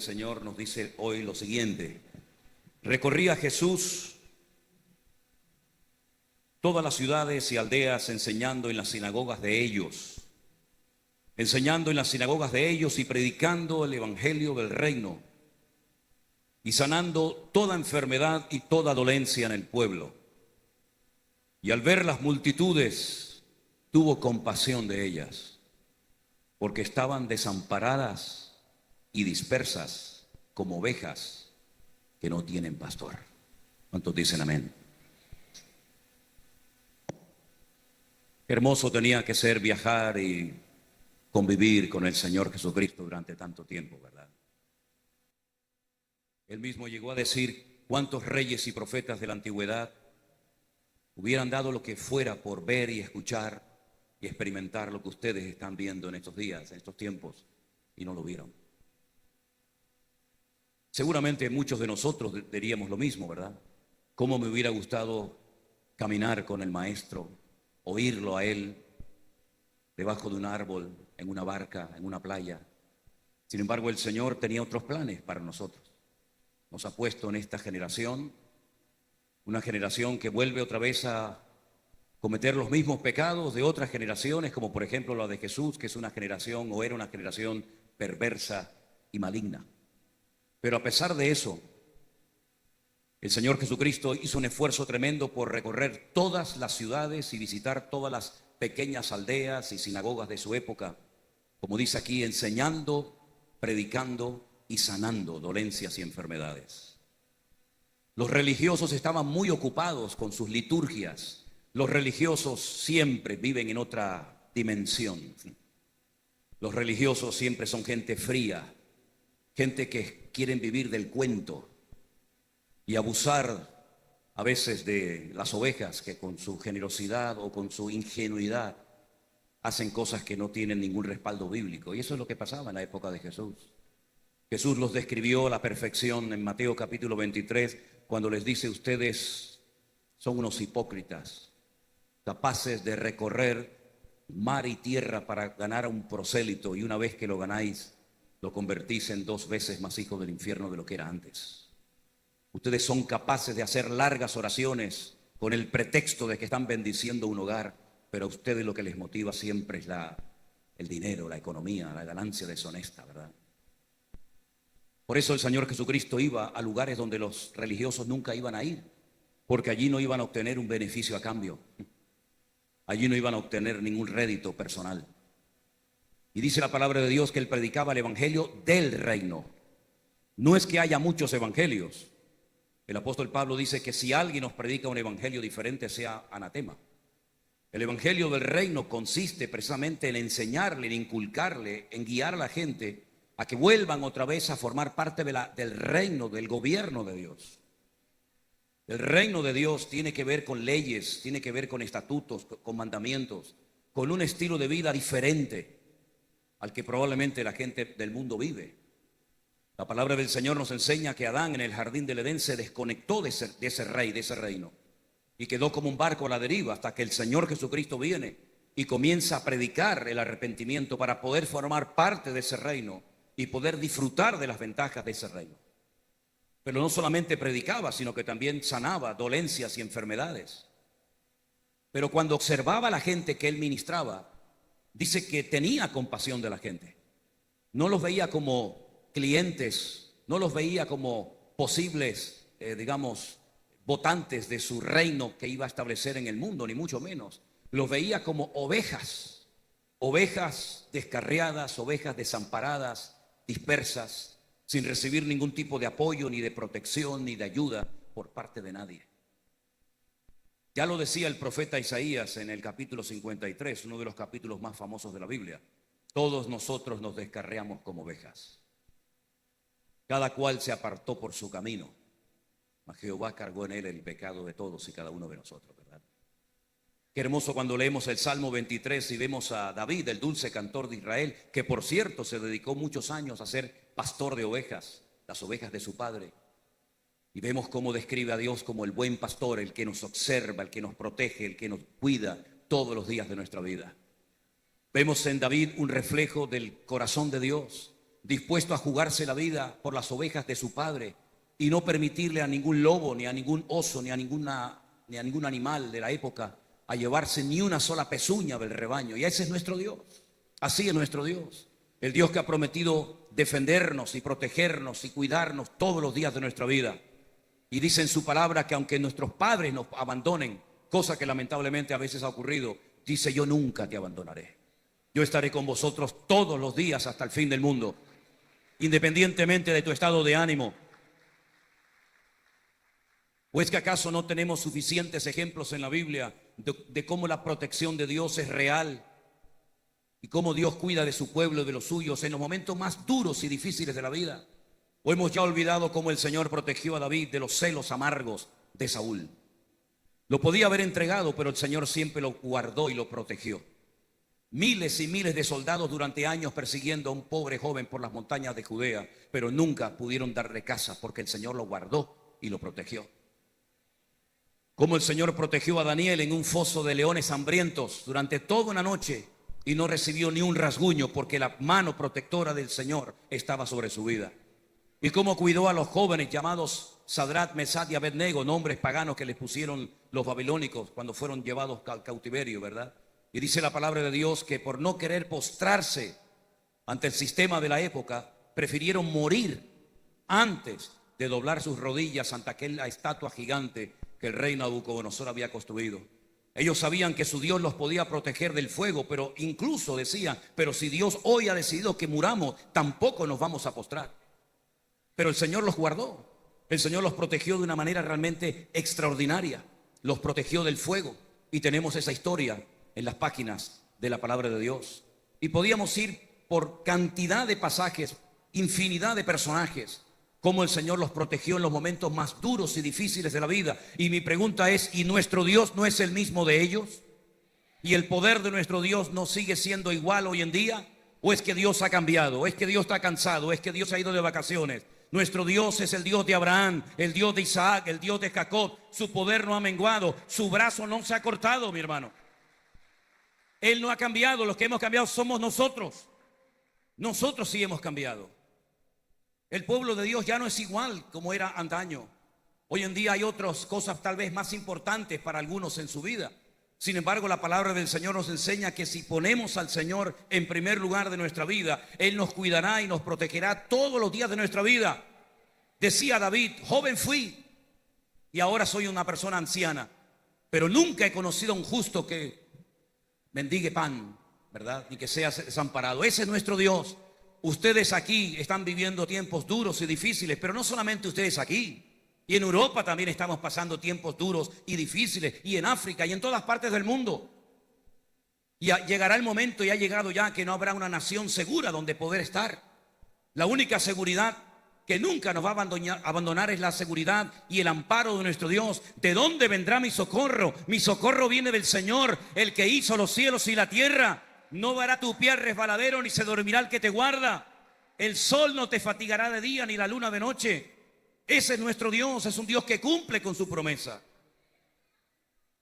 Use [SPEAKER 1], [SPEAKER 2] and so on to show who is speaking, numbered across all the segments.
[SPEAKER 1] El Señor nos dice hoy lo siguiente: recorría Jesús todas las ciudades y aldeas enseñando en las sinagogas de ellos, y predicando el evangelio del reino y sanando toda enfermedad y toda dolencia en el pueblo. Y al ver las multitudes, tuvo compasión de ellas, porque estaban desamparadas y dispersas como ovejas que no tienen pastor. ¿Cuántos dicen amén? Qué hermoso tenía que ser viajar y convivir con el Señor Jesucristo durante tanto tiempo, ¿verdad? Él mismo llegó a decir cuántos reyes y profetas de la antigüedad hubieran dado lo que fuera por ver y escuchar y experimentar lo que ustedes están viendo en estos días, en estos tiempos, y no lo vieron. Seguramente muchos de nosotros diríamos lo mismo, ¿verdad? ¿Cómo me hubiera gustado caminar con el Maestro, oírlo a Él debajo de un árbol, en una barca, en una playa? Sin embargo, el Señor tenía otros planes para nosotros. Nos ha puesto en esta generación, una generación que vuelve otra vez a cometer los mismos pecados de otras generaciones, como por ejemplo la de Jesús, que es una generación o era una generación perversa y maligna. Pero a pesar de eso, el Señor Jesucristo hizo un esfuerzo tremendo por recorrer todas las ciudades y visitar todas las pequeñas aldeas y sinagogas de su época, como dice aquí, enseñando, predicando y sanando dolencias y enfermedades. Los religiosos estaban muy ocupados con sus liturgias. Los religiosos siempre viven en otra dimensión. Los religiosos siempre son gente fría, gente que quieren vivir del cuento y abusar a veces de las ovejas, que con su generosidad o con su ingenuidad hacen cosas que no tienen ningún respaldo bíblico. Y eso es lo que pasaba en la época de Jesús. Jesús los describió a la perfección en Mateo capítulo 23, cuando les dice: ustedes son unos hipócritas, capaces de recorrer mar y tierra para ganar a un prosélito, y una vez que lo ganáis, lo convertís en 2 veces más hijo del infierno de lo que era antes. Ustedes son capaces de hacer largas oraciones con el pretexto de que están bendiciendo un hogar, pero a ustedes lo que les motiva siempre es el dinero, la economía, la ganancia deshonesta, ¿verdad? Por eso el Señor Jesucristo iba a lugares donde los religiosos nunca iban a ir, porque allí no iban a obtener un beneficio a cambio. Allí no iban a obtener ningún rédito personal. Y dice la palabra de Dios que Él predicaba el evangelio del reino. No es que haya muchos evangelios. El apóstol Pablo dice que si alguien nos predica un evangelio diferente, sea anatema. El evangelio del reino consiste precisamente en enseñarle, en inculcarle, en guiar a la gente a que vuelvan otra vez a formar parte del reino, del gobierno de Dios. El reino de Dios tiene que ver con leyes, tiene que ver con estatutos, con mandamientos, con un estilo de vida diferente al que probablemente la gente del mundo vive. La palabra del Señor nos enseña que Adán en el jardín del Edén se desconectó de ese rey, de ese reino, y quedó como un barco a la deriva hasta que el Señor Jesucristo viene y comienza a predicar el arrepentimiento para poder formar parte de ese reino y poder disfrutar de las ventajas de ese reino. Pero no solamente predicaba, sino que también sanaba dolencias y enfermedades. Pero cuando observaba a la gente que él ministraba, dice que tenía compasión de la gente. No los veía como clientes, no los veía como posibles, votantes de su reino que iba a establecer en el mundo, ni mucho menos. Los veía como ovejas, ovejas descarriadas, ovejas desamparadas, dispersas, sin recibir ningún tipo de apoyo, ni de protección, ni de ayuda por parte de nadie. Ya lo decía el profeta Isaías en el capítulo 53, uno de los capítulos más famosos de la Biblia. Todos nosotros nos descarriamos como ovejas. Cada cual se apartó por su camino, mas Jehová cargó en él el pecado de todos y cada uno de nosotros, ¿verdad? Qué hermoso cuando leemos el Salmo 23 y vemos a David, el dulce cantor de Israel, que por cierto se dedicó muchos años a ser pastor de ovejas, las ovejas de su padre. Y vemos cómo describe a Dios como el buen pastor, el que nos observa, el que nos protege, el que nos cuida todos los días de nuestra vida. Vemos en David un reflejo del corazón de Dios. dispuesto a jugarse la vida por las ovejas de su padre y no permitirle a ningún lobo, ni a ningún oso, ni a ningún animal de la época a llevarse ni una sola pezuña del rebaño. Y ese es nuestro Dios. Así es nuestro Dios. El Dios que ha prometido defendernos y protegernos y cuidarnos todos los días de nuestra vida. Y dice en su palabra que aunque nuestros padres nos abandonen, cosa que lamentablemente a veces ha ocurrido, dice: yo nunca te abandonaré. Yo estaré con vosotros todos los días hasta el fin del mundo, independientemente de tu estado de ánimo. ¿O es que acaso no tenemos suficientes ejemplos en la Biblia de cómo la protección de Dios es real y cómo Dios cuida de su pueblo y de los suyos en los momentos más duros y difíciles de la vida? ¿O hemos ya olvidado cómo el Señor protegió a David de los celos amargos de Saúl? Lo podía haber entregado, pero el Señor siempre lo guardó y lo protegió. Miles y miles de soldados durante años persiguiendo a un pobre joven por las montañas de Judea, pero nunca pudieron darle caza porque el Señor lo guardó y lo protegió. Como el Señor protegió a Daniel en un foso de leones hambrientos durante toda una noche y no recibió ni un rasguño porque la mano protectora del Señor estaba sobre su vida. Y cómo cuidó a los jóvenes llamados Sadrat, Mesach y Abednego, nombres paganos que les pusieron los babilónicos cuando fueron llevados al cautiverio, ¿verdad? Y dice la palabra de Dios que por no querer postrarse ante el sistema de la época, prefirieron morir antes de doblar sus rodillas ante aquella estatua gigante que el rey Nabucodonosor había construido. Ellos sabían que su Dios los podía proteger del fuego, pero incluso decían: pero si Dios hoy ha decidido que muramos, tampoco nos vamos a postrar. Pero el Señor los guardó. El Señor los protegió de una manera realmente extraordinaria. Los protegió del fuego. Y tenemos esa historia en las páginas de la palabra de Dios. Y podíamos ir por cantidad de pasajes, infinidad de personajes, cómo el Señor los protegió en los momentos más duros y difíciles de la vida. Y mi pregunta es: ¿y nuestro Dios no es el mismo de ellos? ¿Y el poder de nuestro Dios no sigue siendo igual hoy en día? ¿O es que Dios ha cambiado? ¿O es que Dios está cansado? ¿O es que Dios ha ido de vacaciones? Nuestro Dios es el Dios de Abraham, el Dios de Isaac, el Dios de Jacob. Su poder no ha menguado, su brazo no se ha cortado, mi hermano. Él no ha cambiado, los que hemos cambiado somos nosotros. Nosotros sí hemos cambiado. El pueblo de Dios ya no es igual como era antaño. Hoy en día hay otras cosas tal vez más importantes para algunos en su vida. Sin embargo, la palabra del Señor nos enseña que si ponemos al Señor en primer lugar de nuestra vida, Él nos cuidará y nos protegerá todos los días de nuestra vida. Decía David: joven fui y ahora soy una persona anciana, pero nunca he conocido a un justo que mendigue pan, ¿verdad? Y que sea desamparado. Ese es nuestro Dios. Ustedes aquí están viviendo tiempos duros y difíciles, pero no solamente ustedes aquí. Y en Europa también estamos pasando tiempos duros y difíciles, y en África y en todas partes del mundo. Y llegará el momento, y ha llegado ya, que no habrá una nación segura donde poder estar. La única seguridad que nunca nos va a abandonar es la seguridad y el amparo de nuestro Dios. ¿De dónde vendrá mi socorro? Mi socorro viene del Señor, el que hizo los cielos y la tierra. No dará tu pie al resbaladero, ni se dormirá el que te guarda. El sol no te fatigará de día, ni la luna de noche. Ese es nuestro Dios, es un Dios que cumple con su promesa.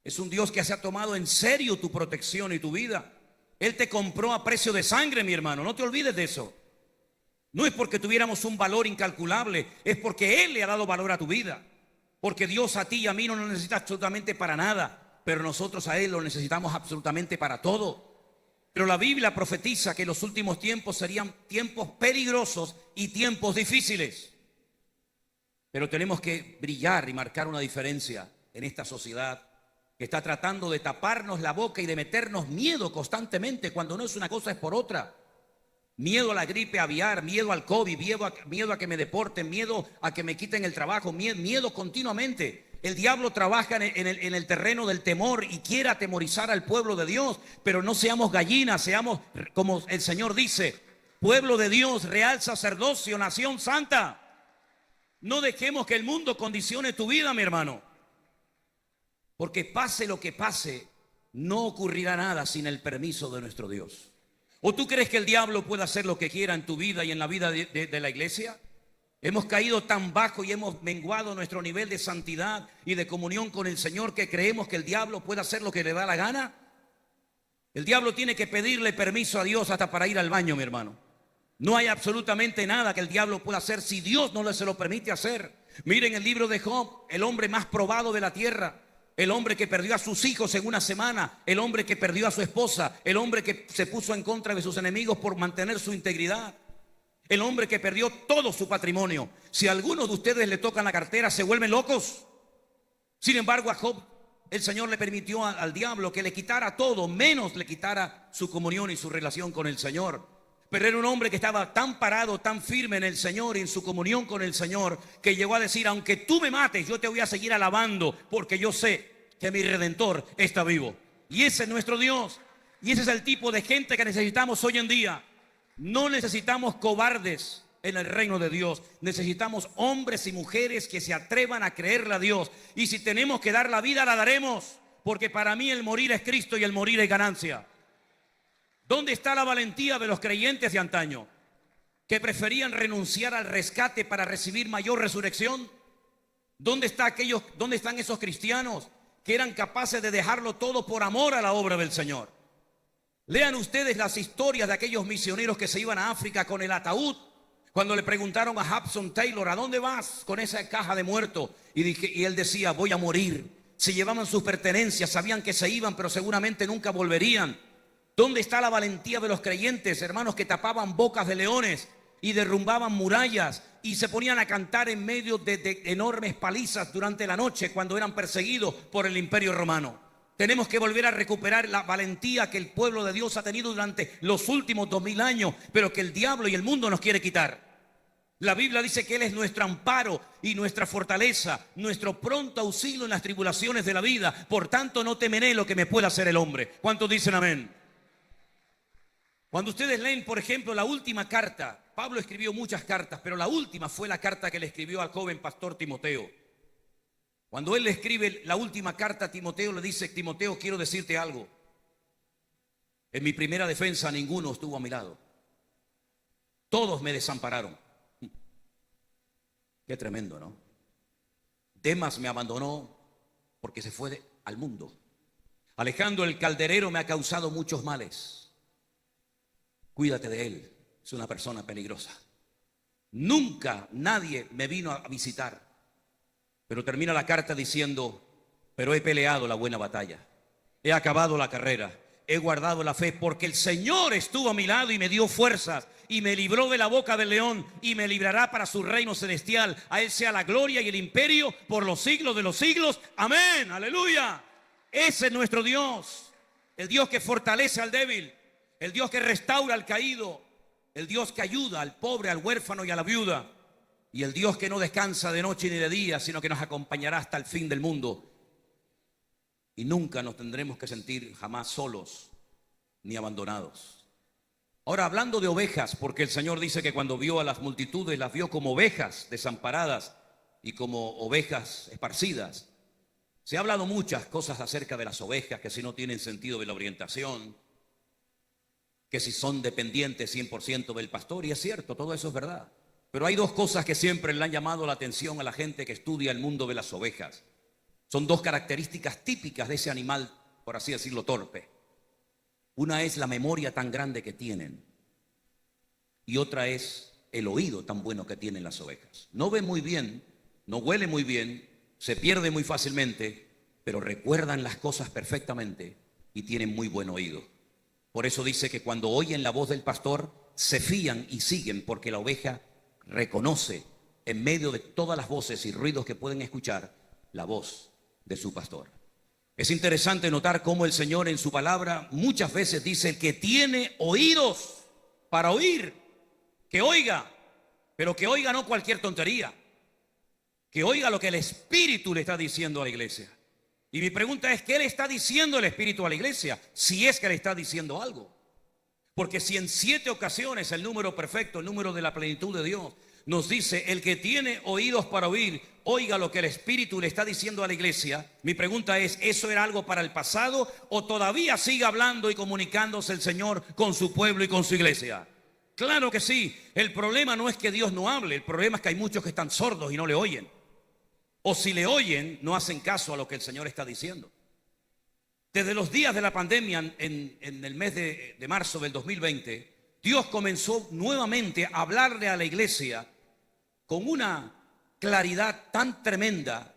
[SPEAKER 1] Es un Dios que se ha tomado en serio tu protección y tu vida. Él te compró a precio de sangre, mi hermano, no te olvides de eso. No es porque tuviéramos un valor incalculable, es porque Él le ha dado valor a tu vida. Porque Dios a ti y a mí no nos necesita absolutamente para nada, pero nosotros a Él lo necesitamos absolutamente para todo. Pero la Biblia profetiza que los últimos tiempos serían tiempos peligrosos y tiempos difíciles. Pero tenemos que brillar y marcar una diferencia en esta sociedad que está tratando de taparnos la boca y de meternos miedo constantemente, cuando no es una cosa es por otra. Miedo a la gripe aviar, miedo al COVID, miedo a que me deporten, miedo a que me quiten el trabajo, miedo continuamente. El diablo trabaja en el terreno del temor y quiere atemorizar al pueblo de Dios, pero no seamos gallinas, seamos, como el Señor dice, pueblo de Dios, real sacerdocio, nación santa. No dejemos que el mundo condicione tu vida, mi hermano. Porque pase lo que pase, no ocurrirá nada sin el permiso de nuestro Dios. ¿O tú crees que el diablo puede hacer lo que quiera en tu vida y en la vida de la iglesia? Hemos caído tan bajo y hemos menguado nuestro nivel de santidad y de comunión con el Señor que creemos que el diablo puede hacer lo que le da la gana. El diablo tiene que pedirle permiso a Dios hasta para ir al baño, mi hermano. No hay absolutamente nada que el diablo pueda hacer si Dios no se lo permite hacer. Miren el libro de Job, el hombre más probado de la tierra, el hombre que perdió a sus hijos en una semana, el hombre que perdió a su esposa, el hombre que se puso en contra de sus enemigos por mantener su integridad, el hombre que perdió todo su patrimonio. Si a alguno de ustedes le tocan la cartera, se vuelven locos. Sin embargo, a Job el Señor le permitió al diablo que le quitara todo, menos le quitara su comunión y su relación con el Señor. Pero era un hombre que estaba tan parado, tan firme en el Señor y en su comunión con el Señor, que llegó a decir: aunque tú me mates, yo te voy a seguir alabando, porque yo sé que mi Redentor está vivo. Y ese es nuestro Dios. Y ese es el tipo de gente que necesitamos hoy en día. No necesitamos cobardes en el reino de Dios. Necesitamos hombres y mujeres que se atrevan a creerle a Dios. Y si tenemos que dar la vida, la daremos, porque para mí el morir es Cristo y el morir es ganancia. ¿Dónde está la valentía de los creyentes de antaño, que preferían renunciar al rescate para recibir mayor resurrección? ¿Dónde están esos cristianos que eran capaces de dejarlo todo por amor a la obra del Señor? Lean ustedes las historias de aquellos misioneros que se iban a África con el ataúd. Cuando le preguntaron a Hudson Taylor: ¿a dónde vas con esa caja de muerto? Y él decía: voy a morir. Se llevaban sus pertenencias, sabían que se iban, pero seguramente nunca volverían. ¿Dónde está la valentía de los creyentes, hermanos, que tapaban bocas de leones y derrumbaban murallas y se ponían a cantar en medio de enormes palizas durante la noche cuando eran perseguidos por el Imperio Romano? Tenemos que volver a recuperar la valentía que el pueblo de Dios ha tenido durante los últimos 2000 años, pero que el diablo y el mundo nos quiere quitar. La Biblia dice que Él es nuestro amparo y nuestra fortaleza, nuestro pronto auxilio en las tribulaciones de la vida. Por tanto, no temeré lo que me pueda hacer el hombre. ¿Cuántos dicen amén? Cuando ustedes leen, por ejemplo, la última carta, Pablo escribió muchas cartas, pero la última fue la carta que le escribió al joven pastor Timoteo. Cuando él le escribe la última carta a Timoteo, le dice: Timoteo, quiero decirte algo. En mi primera defensa ninguno estuvo a mi lado. Todos me desampararon. Qué tremendo, ¿no? Demas me abandonó porque se fue al mundo. Alejandro el calderero me ha causado muchos males. Cuídate de él, es una persona peligrosa. Nunca nadie me vino a visitar. Pero termina la carta diciendo: pero he peleado la buena batalla, he acabado la carrera, he guardado la fe, porque el Señor estuvo a mi lado y me dio fuerzas y me libró de la boca del león y me librará para su reino celestial. A Él sea la gloria y el imperio por los siglos de los siglos. Amén, aleluya. Ese es nuestro Dios, el Dios que fortalece al débil, el Dios que restaura al caído, el Dios que ayuda al pobre, al huérfano y a la viuda, y el Dios que no descansa de noche ni de día, sino que nos acompañará hasta el fin del mundo. Y nunca nos tendremos que sentir jamás solos ni abandonados. Ahora, hablando de ovejas, porque el Señor dice que cuando vio a las multitudes, las vio como ovejas desamparadas y como ovejas esparcidas. Se ha hablado muchas cosas acerca de las ovejas, que si no tienen sentido de la orientación, que si son dependientes 100% del pastor, y es cierto, todo eso es verdad. Pero hay dos cosas que siempre le han llamado la atención a la gente que estudia el mundo de las ovejas. Son dos características típicas de ese animal, por así decirlo, torpe. Una es la memoria tan grande que tienen, y otra es el oído tan bueno que tienen las ovejas. No ven muy bien, no huele muy bien, se pierde muy fácilmente, pero recuerdan las cosas perfectamente y tienen muy buen oído. Por eso dice que cuando oyen la voz del pastor, se fían y siguen, porque la oveja reconoce en medio de todas las voces y ruidos que pueden escuchar la voz de su pastor. Es interesante notar cómo el Señor en su palabra muchas veces dice: el que tiene oídos para oír, que oiga, pero que oiga no cualquier tontería, que oiga lo que el Espíritu le está diciendo a la iglesia. Y mi pregunta es: ¿qué le está diciendo el Espíritu a la iglesia? Si es que le está diciendo algo. Porque si en 7 ocasiones el número perfecto, el número de la plenitud de Dios, nos dice: el que tiene oídos para oír, oiga lo que el Espíritu le está diciendo a la iglesia. Mi pregunta es: ¿eso era algo para el pasado o todavía sigue hablando y comunicándose el Señor con su pueblo y con su iglesia? Claro que sí. El problema no es que Dios no hable, el problema es que hay muchos que están sordos y no le oyen. O si le oyen, no hacen caso a lo que el Señor está diciendo. Desde los días de la pandemia, en el mes de marzo del 2020, Dios comenzó nuevamente a hablarle a la iglesia con una claridad tan tremenda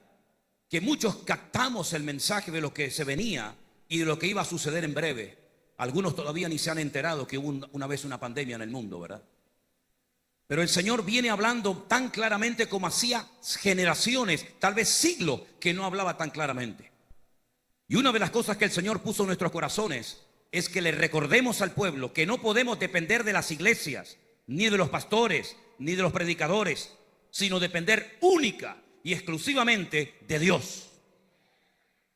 [SPEAKER 1] que muchos captamos el mensaje de lo que se venía y de lo que iba a suceder en breve. Algunos todavía ni se han enterado que hubo una vez una pandemia en el mundo, ¿verdad? Pero el Señor viene hablando tan claramente como hacía generaciones, tal vez siglos, que no hablaba tan claramente. Y una de las cosas que el Señor puso en nuestros corazones es que le recordemos al pueblo que no podemos depender de las iglesias, ni de los pastores, ni de los predicadores, sino depender única y exclusivamente de Dios.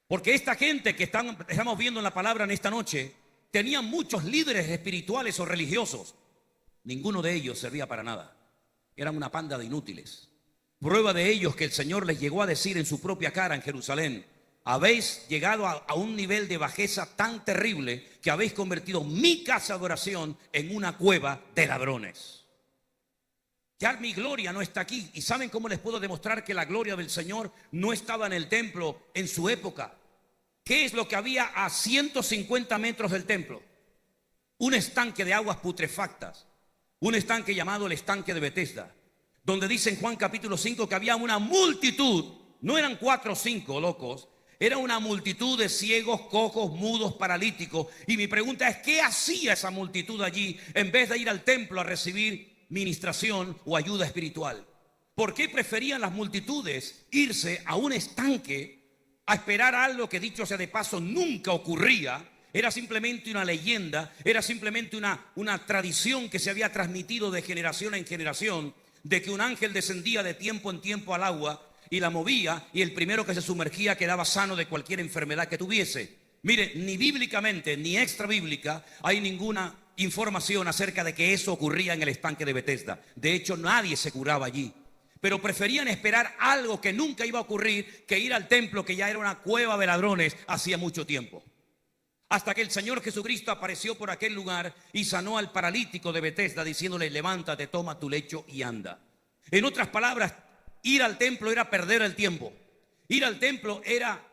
[SPEAKER 1] Porque esta gente que estamos viendo en la palabra en esta noche, tenían muchos líderes espirituales o religiosos. Ninguno de ellos servía para nada. Eran una panda de inútiles. Prueba de ellos que el Señor les llegó a decir en su propia cara en Jerusalén: habéis llegado a un nivel de bajeza tan terrible que habéis convertido mi casa de oración en una cueva de ladrones. Ya mi gloria no está aquí. ¿Y saben cómo les puedo demostrar que la gloria del Señor no estaba en el templo en su época? ¿Qué es lo que había a 150 metros del templo? Un estanque de aguas putrefactas. Un estanque llamado el estanque de Betesda, donde dice en Juan capítulo 5 que había una multitud. No eran 4 o 5 locos. Era una multitud de ciegos, cojos, mudos, paralíticos. Y mi pregunta es: ¿qué hacía esa multitud allí en vez de ir al templo a recibir ministración o ayuda espiritual? ¿Por qué preferían las multitudes irse a un estanque a esperar algo que, dicho sea de paso, nunca ocurría? Era simplemente una leyenda, era simplemente una tradición que se había transmitido de generación en generación, de que un ángel descendía de tiempo en tiempo al agua y la movía, y el primero que se sumergía quedaba sano de cualquier enfermedad que tuviese. Mire, ni bíblicamente ni extra bíblica hay ninguna información acerca de que eso ocurría en el estanque de Betesda. De hecho, nadie se curaba allí. Pero preferían esperar algo que nunca iba a ocurrir que ir al templo, que ya era una cueva de ladrones hacía mucho tiempo. Hasta que el Señor Jesucristo apareció por aquel lugar y sanó al paralítico de Betesda, diciéndole: levántate, toma tu lecho y anda. En otras palabras, ir al templo era perder el tiempo. Ir al templo era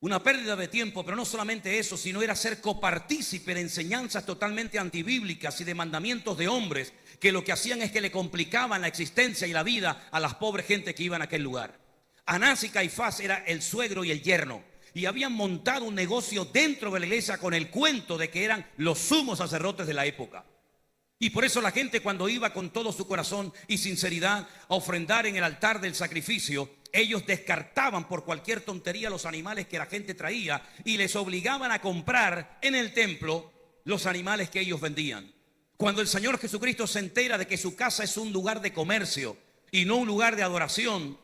[SPEAKER 1] una pérdida de tiempo, pero no solamente eso, sino era ser copartícipe de enseñanzas totalmente antibíblicas y de mandamientos de hombres que lo que hacían es que le complicaban la existencia y la vida a las pobres gente que iban a aquel lugar. Anás y Caifás era el suegro y el yerno, y habían montado un negocio dentro de la iglesia con el cuento de que eran los sumos sacerdotes de la época. Y por eso la gente, cuando iba con todo su corazón y sinceridad a ofrendar en el altar del sacrificio, ellos descartaban por cualquier tontería los animales que la gente traía y les obligaban a comprar en el templo los animales que ellos vendían. Cuando el Señor Jesucristo se entera de que su casa es un lugar de comercio y no un lugar de adoración,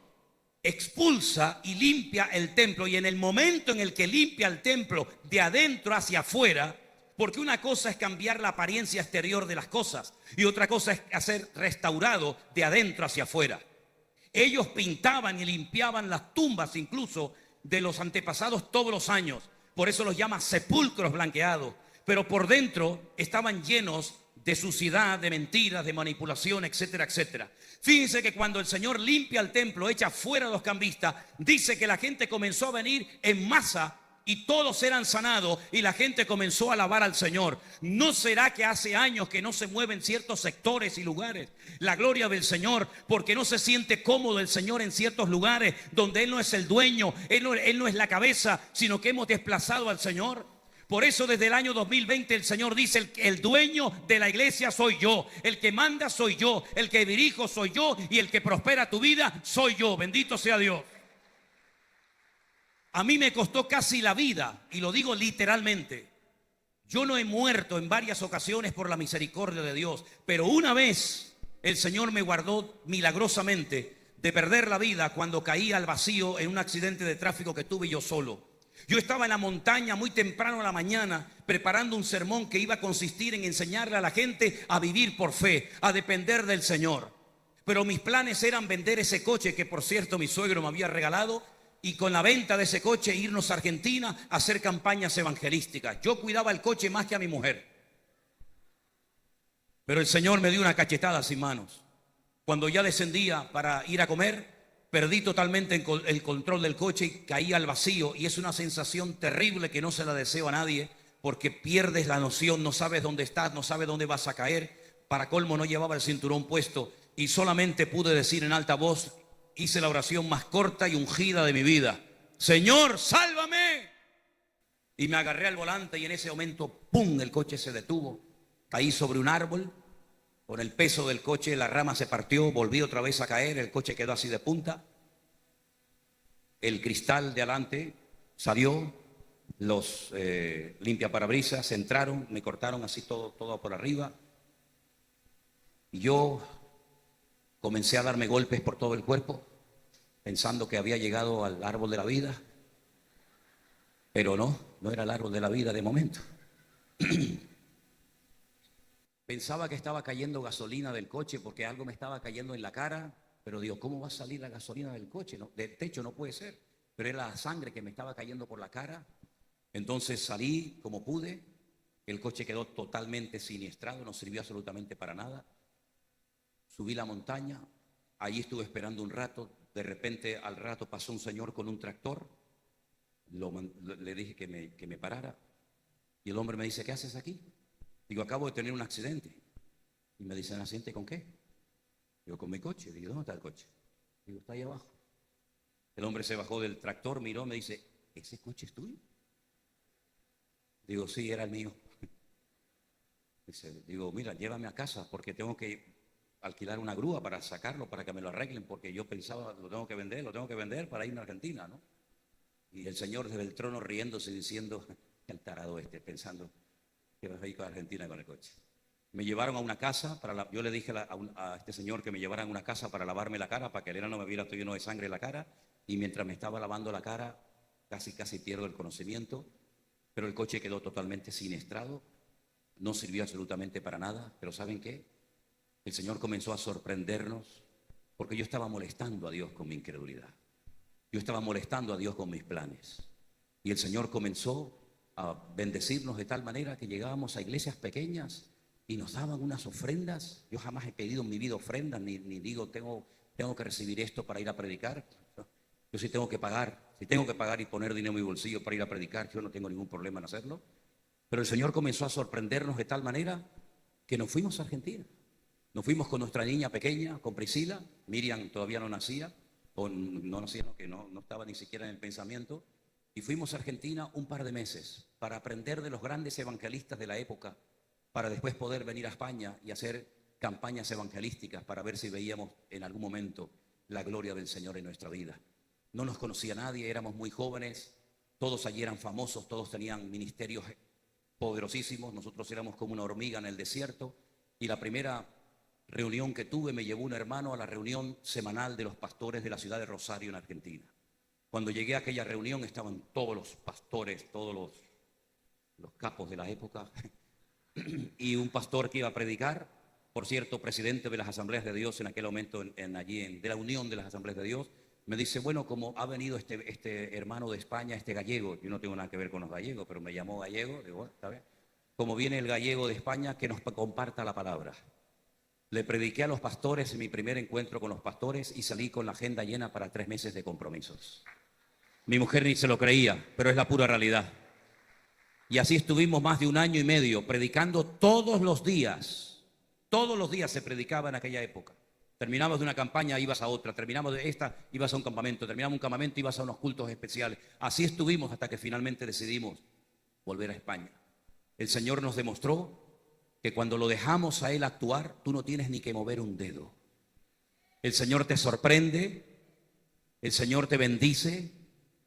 [SPEAKER 1] expulsa y limpia el templo. Y en el momento en el que limpia el templo de adentro hacia afuera, porque una cosa es cambiar la apariencia exterior de las cosas y otra cosa es hacer restaurado de adentro hacia afuera. Ellos pintaban y limpiaban las tumbas incluso de los antepasados todos los años. Por eso los llama sepulcros blanqueados. Pero por dentro estaban llenos de suciedad, de mentiras, de manipulación, etcétera, etcétera. Fíjense que cuando el Señor limpia el templo, echa fuera a los cambistas, dice que la gente comenzó a venir en masa y todos eran sanados y la gente comenzó a alabar al Señor. ¿No será que hace años que no se mueven ciertos sectores y lugares la gloria del Señor porque no se siente cómodo el Señor en ciertos lugares donde Él no es el dueño, Él no es la cabeza, sino que hemos desplazado al Señor? Por eso desde el año 2020 el Señor dice: el dueño de la iglesia soy yo, el que manda soy yo, el que dirijo soy yo y el que prospera tu vida soy yo. Bendito sea Dios. A mí me costó casi la vida, y lo digo literalmente. Yo no he muerto en varias ocasiones por la misericordia de Dios, pero una vez el Señor me guardó milagrosamente de perder la vida cuando caí al vacío en un accidente de tráfico que tuve yo solo. Yo estaba en la montaña muy temprano en la mañana preparando un sermón que iba a consistir en enseñarle a la gente a vivir por fe, a depender del Señor. Pero mis planes eran vender ese coche que, por cierto, mi suegro me había regalado, y con la venta de ese coche irnos a Argentina a hacer campañas evangelísticas. Yo cuidaba el coche más que a mi mujer. Pero el Señor me dio una cachetada sin manos. Cuando ya descendía para ir a comer, perdí totalmente el control del coche y caí al vacío. Y es una sensación terrible que no se la deseo a nadie, porque pierdes la noción, no sabes dónde estás, no sabes dónde vas a caer. Para colmo no llevaba el cinturón puesto y solamente pude decir en alta voz, hice la oración más corta y ungida de mi vida: Señor, sálvame. Y me agarré al volante y en ese momento, ¡pum!, el coche se detuvo. Caí sobre un árbol, con el peso del coche la rama se partió, volví otra vez a caer, el coche quedó así de punta. El cristal de adelante salió, los limpiaparabrisas entraron, me cortaron así todo por arriba. Y yo comencé a darme golpes por todo el cuerpo, pensando que había llegado al árbol de la vida. Pero no era el árbol de la vida de momento. Pensaba que estaba cayendo gasolina del coche porque algo me estaba cayendo en la cara. Pero digo, ¿cómo va a salir la gasolina del coche? No, del techo no puede ser. Pero era la sangre que me estaba cayendo por la cara. Entonces salí como pude. El coche quedó totalmente siniestrado, no sirvió absolutamente para nada. Subí la montaña, allí estuve esperando un rato. De repente al rato pasó un señor con un tractor. Le dije que me parara. Y el hombre me dice, ¿qué haces aquí? Digo, acabo de tener un accidente. Y me dice, ¿un accidente con qué? Digo, con mi coche. Digo, ¿dónde está el coche? Digo, está ahí abajo. El hombre se bajó del tractor, miró, me dice, ¿ese coche es tuyo? Digo, sí, era el mío. Digo, mira, llévame a casa porque tengo que alquilar una grúa para sacarlo, para que me lo arreglen, porque yo pensaba, lo tengo que vender para irme a Argentina, ¿no? Y el señor desde el trono riéndose, diciendo, el tarado pensando que vas a ir a Argentina con el coche. Me llevaron a una casa, yo le dije a este señor que me llevaran a una casa para lavarme la cara, para que Elena no me viera estoy lleno de sangre en la cara, y mientras me estaba lavando la cara, casi pierdo el conocimiento, pero el coche quedó totalmente siniestrado, no sirvió absolutamente para nada. Pero ¿saben qué? El Señor comenzó a sorprendernos, porque yo estaba molestando a Dios con mi incredulidad. Yo estaba molestando a Dios con mis planes. Y el Señor comenzó a bendecirnos de tal manera que llegábamos a iglesias pequeñas y nos daban unas ofrendas. Yo jamás he pedido en mi vida ofrendas, ni digo tengo que recibir esto para ir a predicar. Yo sí tengo que pagar. Si tengo que pagar y poner dinero en mi bolsillo para ir a predicar, yo no tengo ningún problema en hacerlo. Pero el Señor comenzó a sorprendernos de tal manera que nos fuimos a Argentina. Nos fuimos con nuestra niña pequeña, con Priscila. Miriam todavía no nacía, que no estaba ni siquiera en el pensamiento. Y fuimos a Argentina un par de meses para aprender de los grandes evangelistas de la época, para después poder venir a España y hacer campañas evangelísticas para ver si veíamos en algún momento la gloria del Señor en nuestra vida. No nos conocía nadie, éramos muy jóvenes, todos allí eran famosos, todos tenían ministerios poderosísimos, nosotros éramos como una hormiga en el desierto. Y la primera reunión que tuve me llevó un hermano a la reunión semanal de los pastores de la ciudad de Rosario en Argentina. Cuando llegué a aquella reunión estaban todos los pastores, todos los capos de la época y un pastor que iba a predicar, por cierto, presidente de las Asambleas de Dios en aquel momento de la Unión de las Asambleas de Dios, me dice, bueno, como ha venido este hermano de España, este gallego, yo no tengo nada que ver con los gallegos, pero me llamó gallego, digo, bueno, está bien. Como viene el gallego de España, que nos comparta la palabra. Le prediqué a los pastores en mi primer encuentro con los pastores y salí con la agenda llena para 3 meses de compromisos. Mi mujer ni se lo creía, pero es la pura realidad. Y así estuvimos más de 1 año y medio predicando todos los días. Todos los días se predicaba en aquella época. Terminabas de una campaña, ibas a otra. Terminamos de esta, ibas a un campamento. Terminamos un campamento, ibas a unos cultos especiales. Así estuvimos hasta que finalmente decidimos volver a España. El Señor nos demostró que cuando lo dejamos a Él actuar, tú no tienes ni que mover un dedo. El Señor te sorprende, el Señor te bendice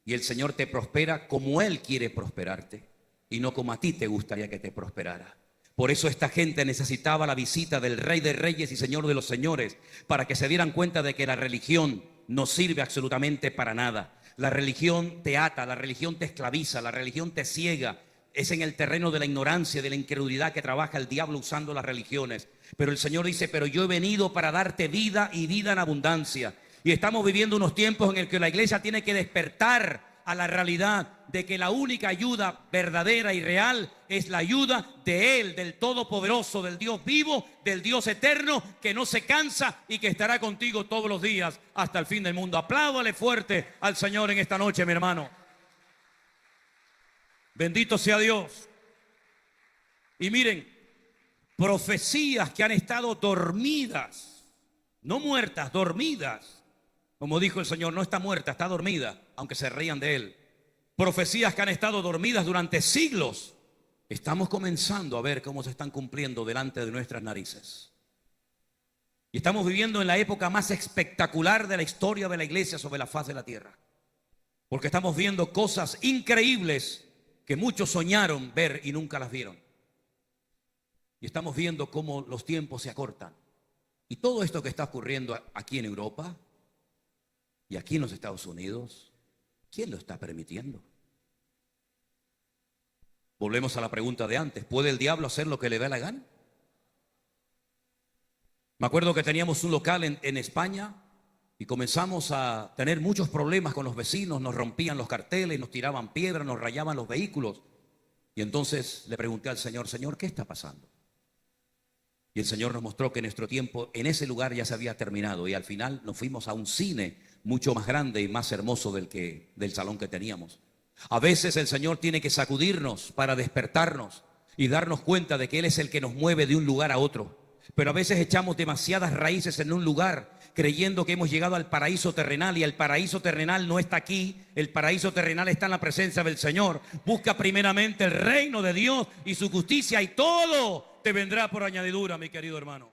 [SPEAKER 1] y el Señor te prospera como Él quiere prosperarte y no como a ti te gustaría que te prosperara. Por eso esta gente necesitaba la visita del Rey de Reyes y Señor de los Señores, para que se dieran cuenta de que la religión no sirve absolutamente para nada. La religión te ata, la religión te esclaviza, la religión te ciega. Es en el terreno de la ignorancia, de la incredulidad que trabaja el diablo usando las religiones. Pero el Señor dice, pero yo he venido para darte vida y vida en abundancia. Y estamos viviendo unos tiempos en el que la iglesia tiene que despertar a la realidad de que la única ayuda verdadera y real es la ayuda de Él, del Todopoderoso, del Dios vivo, del Dios eterno, que no se cansa y que estará contigo todos los días hasta el fin del mundo. Apláudale fuerte al Señor en esta noche, mi hermano. Bendito sea Dios. Y miren, profecías que han estado dormidas, no muertas, dormidas. Como dijo el Señor, no está muerta, está dormida, aunque se reían de él. Profecías que han estado dormidas durante siglos. Estamos comenzando a ver cómo se están cumpliendo delante de nuestras narices. Y estamos viviendo en la época más espectacular de la historia de la iglesia sobre la faz de la tierra. Porque estamos viendo cosas increíbles que muchos soñaron ver y nunca las vieron. Y estamos viendo cómo los tiempos se acortan. Y todo esto que está ocurriendo aquí en Europa y aquí en los Estados Unidos, ¿quién lo está permitiendo? Volvemos a la pregunta de antes. ¿Puede el diablo hacer lo que le dé la gana? Me acuerdo que teníamos un local en España y comenzamos a tener muchos problemas con los vecinos. Nos rompían los carteles, nos tiraban piedras, nos rayaban los vehículos. Y entonces le pregunté al Señor, Señor, ¿qué está pasando? Y el Señor nos mostró que nuestro tiempo en ese lugar ya se había terminado. Y al final nos fuimos a un cine mucho más grande y más hermoso del salón que teníamos. A veces el Señor tiene que sacudirnos para despertarnos y darnos cuenta de que Él es el que nos mueve de un lugar a otro. Pero a veces echamos demasiadas raíces en un lugar creyendo que hemos llegado al paraíso terrenal, y el paraíso terrenal no está aquí. El paraíso terrenal está en la presencia del Señor. Busca primeramente el reino de Dios y su justicia, y todo te vendrá por añadidura, mi querido hermano.